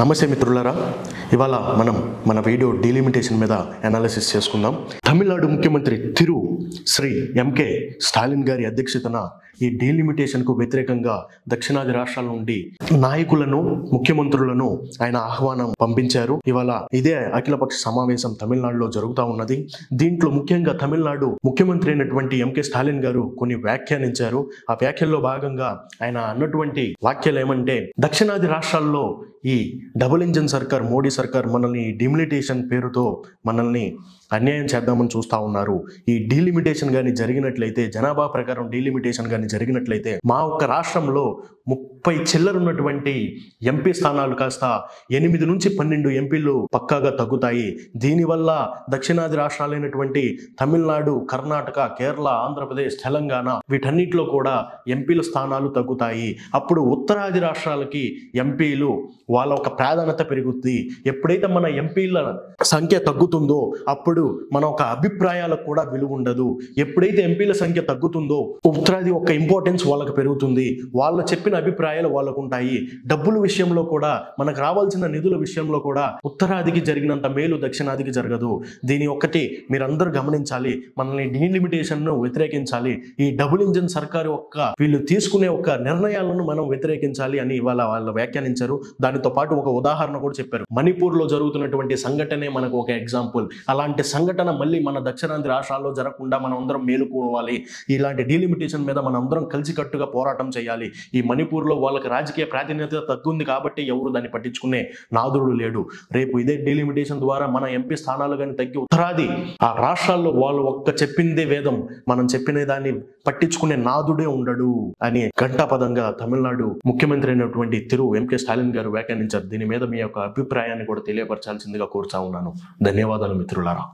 నమస్తే మిత్రులారా, ఇవాళ మనం మన వీడియో డీలిమిటేషన్ మీద అనాలిసిస్ చేసుకుందాం. తమిళనాడు ముఖ్యమంత్రి తిరు శ్రీ ఎంకే స్టాలిన్ గారి అధ్యక్షతన ఈ డీలిమిటేషన్కు వ్యతిరేకంగా దక్షిణాది రాష్ట్రాల నుండి నాయకులను, ముఖ్యమంత్రులను ఆయన ఆహ్వానం పంపించారు. ఇవాళ ఇదే అఖిలపక్ష సమావేశం తమిళనాడులో జరుగుతూ ఉన్నది. దీంట్లో ముఖ్యంగా తమిళనాడు ముఖ్యమంత్రి అయినటువంటి ఎంకే స్టాలిన్ గారు కొన్ని వ్యాఖ్యానించారు. ఆ వ్యాఖ్యల్లో భాగంగా ఆయన అన్నటువంటి వాక్యాలు ఏమంటే, దక్షిణాది రాష్ట్రాల్లో ఈ డబుల్ ఇంజన్ సర్కార్, మోడీ సర్కార్ మనల్ని డీలిమిటేషన్ పేరుతో మనల్ని అన్యాయం చేద్దామని చూస్తూ ఉన్నారు. ఈ డీలిమిటేషన్ కానీ జరిగినట్లయితే, జనాభా ప్రకారం డీలిమిటేషన్ కానీ జరిగినట్లయితే మా ఒక్క రాష్ట్రంలో 30 చిల్లరున్నటువంటి ఎంపీ స్థానాలు కాస్త 8 నుంచి 12 ఎంపీలు పక్కాగా తగ్గుతాయి. దీనివల్ల దక్షిణాది రాష్ట్రాలైనటువంటి తమిళనాడు, కర్ణాటక, కేరళ, ఆంధ్రప్రదేశ్, తెలంగాణ వీటన్నిటిలో కూడా ఎంపీల స్థానాలు తగ్గుతాయి. అప్పుడు ఉత్తరాది రాష్ట్రాలకి ఎంపీలు వాళ్ళ ఒక ప్రాధాన్యత పెరుగుద్ది. ఎప్పుడైతే మన ఎంపీల సంఖ్య తగ్గుతుందో అప్పుడు మన ఒక అభిప్రాయాలకు కూడా విలువ ఉండదు. ఎప్పుడైతే ఎంపీల సంఖ్య తగ్గుతుందో ఉత్తరాది ఒక ఇంపార్టెన్స్ వాళ్ళకి పెరుగుతుంది. వాళ్ళు చెప్పిన అభిప్రాయాలు వాళ్ళకు ఉంటాయి. డబ్బుల విషయంలో కూడా, మనకు రావాల్సిన నిధుల విషయంలో కూడా ఉత్తరాదికి జరిగినంత మేలు దక్షిణాదికి జరగదు. దీని ఒక్కటి మీరందరూ గమనించాలి. మనల్ని డీలిమిటేషన్ ను వ్యతిరేకించాలి. ఈ డబుల్ ఇంజన్ సర్కారు వీళ్ళు తీసుకునే ఒక నిర్ణయాలను మనం వ్యతిరేకించాలి అని ఇవాళ వాళ్ళు వ్యాఖ్యానించారు. దానితో పాటు ఒక ఉదాహరణ కూడా చెప్పారు. మణిపూర్ లో జరుగుతున్నటువంటి సంఘటనే మనకు ఒక ఎగ్జాంపుల్. అలాంటి సంఘటన మళ్ళీ మన దక్షిణాది రాష్ట్రాల్లో జరగకుండా మనం అందరం మేలుకోవాలి. ఇలాంటి డీలిమిటేషన్ మీద మనం అందరం కలిసికట్టుగా పోరాటం చేయాలి. ఈ మణిపూర్లో వాళ్ళకి రాజకీయ ప్రాధాన్యత తగ్గుంది కాబట్టి ఎవరు దాన్ని పట్టించుకునే నాదుడు లేడు. రేపు ఇదే డీలిమిటేషన్ ద్వారా మన ఎంపీ స్థానాలు కానీ తగ్గి ఉత్తరాది ఆ రాష్ట్రాల్లో వాళ్ళు ఒక్క చెప్పిందే వేదం, మనం చెప్పిన దాన్ని పట్టించుకునే నాదుడే ఉండడు అని ఘంటాపదంగా తమిళనాడు ముఖ్యమంత్రి అయినటువంటి తిరు ఎంకే స్టాలిన్ గారు వ్యాఖ్యానించారు. దీని మీద మీ యొక్క అభిప్రాయాన్ని కూడా తెలియపరచాల్సిందిగా కోరుతా ఉన్నాను. ధన్యవాదాలు మిత్రులారా.